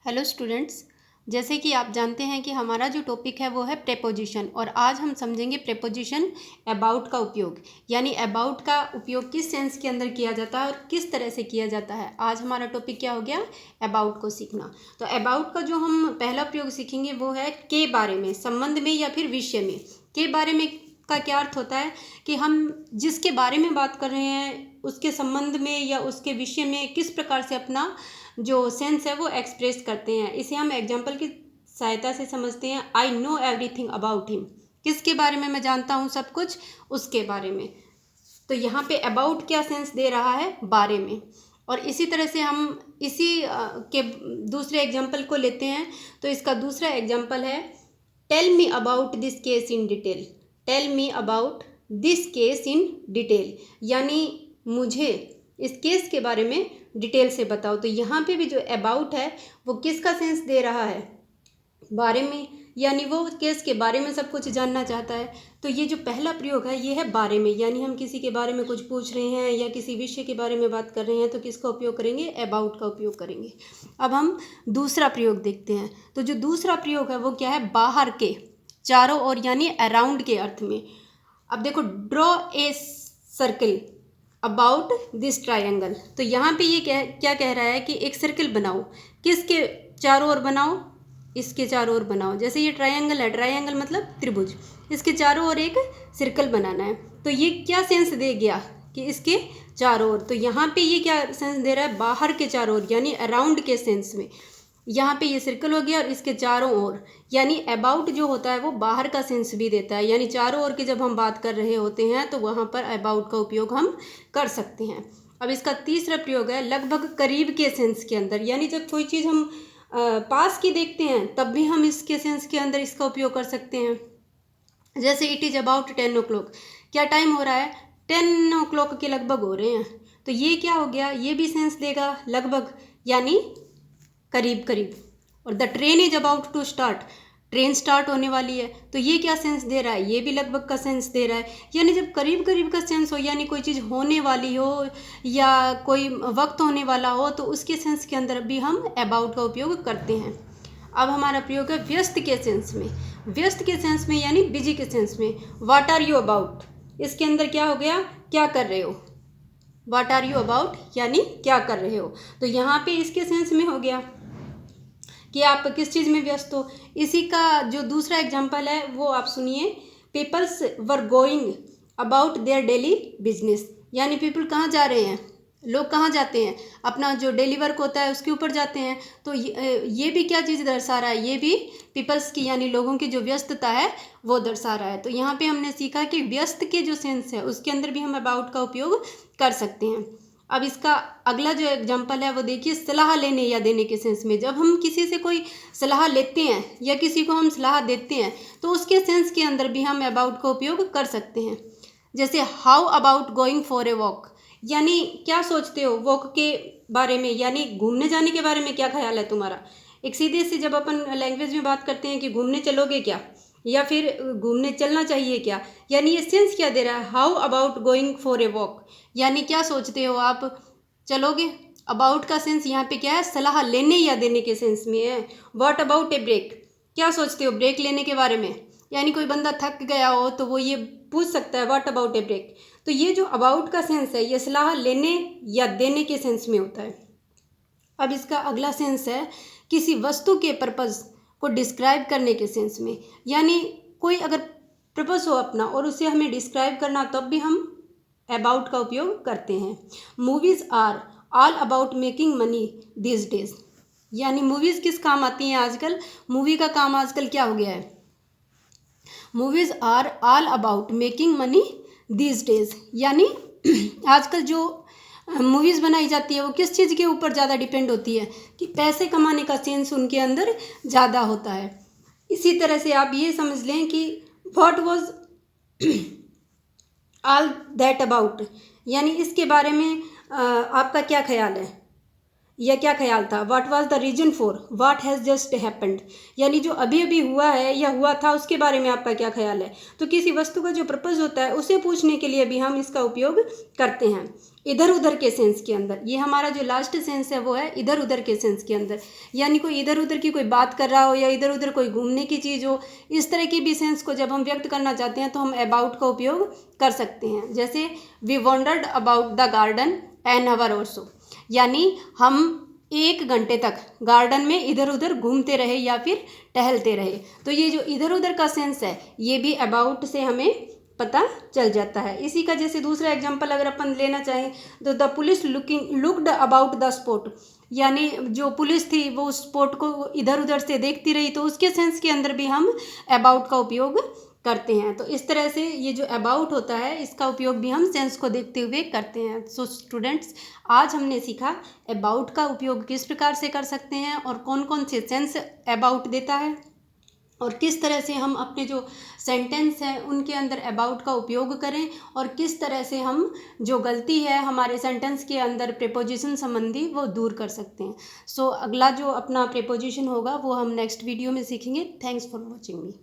Hello students, जैसे कि आप जानते हैं कि हमारा जो टॉपिक है वो है प्रेपोजिशन। और आज हम समझेंगे प्रेपोजिशन अबाउट का उपयोग, यानी अबाउट का उपयोग किस सेंस के अंदर किया जाता है और किस तरह से किया जाता है। आज हमारा टॉपिक क्या हो गया, अबाउट को सीखना। तो अबाउट का जो हम पहला प्रयोग सीखेंगे वो है के बारे में, संबंध में या फिर विषय में। के बारे में का क्या अर्थ होता है कि हम जिसके बारे में बात कर रहे हैं उसके संबंध में या उसके विषय में किस प्रकार से अपना जो सेंस है वो एक्सप्रेस करते हैं। इसे हम एग्जाम्पल की सहायता से समझते हैं। I know everything about him, किसके बारे में मैं जानता हूँ सब कुछ, उसके बारे में। तो यहाँ पे अबाउट क्या सेंस दे रहा है, बारे में। और इसी तरह से हम इसी के दूसरे एग्जाम्पल को लेते हैं। तो इसका दूसरा एग्जाम्पल है tell me about this case in detail. Tell me about this case in detail, यानी मुझे इस केस के बारे में डिटेल से बताओ। तो यहाँ पे भी जो अबाउट है वो किसका सेंस दे रहा है, बारे में, यानी वो केस के बारे में सब कुछ जानना चाहता है। तो ये जो पहला प्रयोग है ये है बारे में, यानी हम किसी के बारे में कुछ पूछ रहे हैं या किसी विषय के बारे में बात कर रहे हैं तो किसका उपयोग करेंगे, अबाउट का उपयोग करेंगे। अब हम दूसरा प्रयोग देखते हैं। तो जो दूसरा प्रयोग है वो क्या है, बाहर के, चारों ओर, यानी अराउंड के अर्थ में। अब देखो, draw a circle about this triangle. तो यहाँ पे ये क्या कह रहा है कि एक सर्कल बनाओ, किसके चारों ओर बनाओ, इसके चारों ओर बनाओ। जैसे ये ट्रायंगल है, ट्रायंगल मतलब त्रिभुज, इसके चारों ओर एक सर्कल बनाना है। तो ये क्या सेंस दे गया कि इसके चारों ओर। तो यहाँ पे ये क्या सेंस दे रहा है, बाहर के चारों ओर, यानी अराउंड के सेंस में। यहाँ पे ये सर्कल हो गया और इसके चारों ओर, यानी अबाउट जो होता है वो बाहर का सेंस भी देता है, यानी चारों ओर की जब हम बात कर रहे होते हैं तो वहाँ पर अबाउट का उपयोग हम कर सकते हैं। अब इसका तीसरा प्रयोग है लगभग करीब के सेंस के अंदर, यानी जब कोई चीज़ हम पास की देखते हैं तब भी हम इसके सेंस के अंदर इसका उपयोग कर सकते हैं। जैसे इट इज़ अबाउट 10 o'clock, क्या टाइम हो रहा है, 10 o'clock के लगभग हो रहे हैं। तो ये क्या हो गया, ये भी सेंस देगा लगभग, यानी करीब करीब। और the train is about to start, train start होने वाली है। तो ये क्या सेंस दे रहा है, ये भी लगभग का सेंस दे रहा है। यानी जब करीब करीब का सेंस हो, यानी कोई चीज़ होने वाली हो या कोई वक्त होने वाला हो, तो उसके सेंस के अंदर भी हम अबाउट का उपयोग करते हैं। अब हमारा प्रयोग है व्यस्त के सेंस में। व्यस्त के सेंस में यानी बिजी के सेंस में। व्हाट आर यू अबाउट, इसके अंदर क्या हो गया, क्या कर रहे हो। व्हाट आर यू अबाउट यानी क्या कर रहे हो। तो यहाँ पे इसके सेंस में हो गया कि आप किस चीज़ में व्यस्त हो। इसी का जो दूसरा एग्जाम्पल है वो आप सुनिए। Peoples were going about their daily business, यानी पीपल कहाँ जा रहे हैं, लोग कहाँ जाते हैं, अपना जो डेली वर्क होता है उसके ऊपर जाते हैं। तो ये भी क्या चीज़ दर्शा रहा है, ये भी पीपल्स की यानी लोगों की जो व्यस्तता है वो दर्शा रहा है। तो यहाँ पे हमने सीखा कि व्यस्त के जो सेंस है उसके अंदर भी हम अबाउट का उपयोग कर सकते हैं। अब इसका अगला जो एग्जाम्पल है वो देखिए, सलाह लेने या देने के सेंस में। जब हम किसी से कोई सलाह लेते हैं या किसी को हम सलाह देते हैं तो उसके सेंस के अंदर भी हम अबाउट का उपयोग कर सकते हैं। जैसे how about going for a walk, यानी क्या सोचते हो वॉक के बारे में, यानी घूमने जाने के बारे में क्या ख्याल है तुम्हारा। एक सीधे से जब अपन लैंग्वेज में बात करते हैं कि घूमने चलोगे क्या, या फिर घूमने चलना चाहिए क्या, यानी ये सेंस क्या दे रहा है, how about going for a walk, यानी क्या सोचते हो आप, चलोगे। अबाउट का सेंस यहाँ पे क्या है, सलाह लेने या देने के सेंस में है। व्हाट अबाउट ए ब्रेक, क्या सोचते हो ब्रेक लेने के बारे में, यानी कोई बंदा थक गया हो तो वो ये पूछ सकता है व्हाट अबाउट ए ब्रेक। तो ये जो अबाउट का सेंस है ये सलाह लेने या देने के सेंस में होता है। अब इसका अगला सेंस है किसी वस्तु के पर्पज़ को डिस्क्राइब करने के सेंस में, यानी कोई अगर पर्पज़ हो अपना और उसे हमें डिस्क्राइब करना तब भी हम अबाउट का उपयोग करते हैं। Movies are all about making money this days, यानी मूवीज़ किस काम आती हैं आजकल, मूवी का काम आजकल क्या हो गया है, movies are all about making money this days, यानी आजकल जो मूवीज़ बनाई जाती है वो किस चीज़ के ऊपर ज़्यादा डिपेंड होती है कि पैसे कमाने का सेंस उनके अंदर ज़्यादा होता है। इसी तरह से आप ये समझ लें कि what was all that about, यानी इसके बारे में आपका क्या ख्याल है या क्या ख्याल था। What was the reason for what has just happened, यानी जो अभी अभी हुआ है या हुआ था उसके बारे में आपका क्या ख्याल है। तो किसी वस्तु का जो पर्पज़ होता है उसे पूछने के लिए भी हम इसका उपयोग करते हैं। इधर उधर के सेंस के अंदर। ये हमारा जो लास्ट सेंस है वो है इधर उधर के सेंस के अंदर, यानी कोई इधर उधर की कोई बात कर रहा हो या इधर उधर कोई घूमने की चीज़ हो, इस तरह की भी सेंस को जब हम व्यक्त करना चाहते हैं तो हम अबाउट का उपयोग कर सकते हैं। जैसे we wandered about the garden an hour or so, यानी हम 1 घंटे तक गार्डन में इधर उधर घूमते रहे या फिर टहलते रहे। तो ये जो इधर उधर का सेंस है ये भी अबाउट से हमें पता चल जाता है। इसी का जैसे दूसरा एग्जांपल अगर अपन लेना चाहें तो the police looked about the spot, यानी जो पुलिस थी वो उस स्पॉट को इधर उधर से देखती रही, तो उसके सेंस के अंदर भी हम अबाउट का उपयोग करते हैं। तो इस तरह से ये जो अबाउट होता है इसका उपयोग भी हम सेंस को देखते हुए करते हैं। सो स्टूडेंट्स, आज हमने सीखा अबाउट का उपयोग किस प्रकार से कर सकते हैं और कौन कौन से सेंस अबाउट देता है, और किस तरह से हम अपने जो सेंटेंस हैं उनके अंदर अबाउट का उपयोग करें, और किस तरह से हम जो गलती है हमारे सेंटेंस के अंदर प्रीपोजिशन संबंधी वो दूर कर सकते हैं। सो अगला जो अपना प्रीपोजिशन होगा वो हम नेक्स्ट वीडियो में सीखेंगे। Thanks for watching me.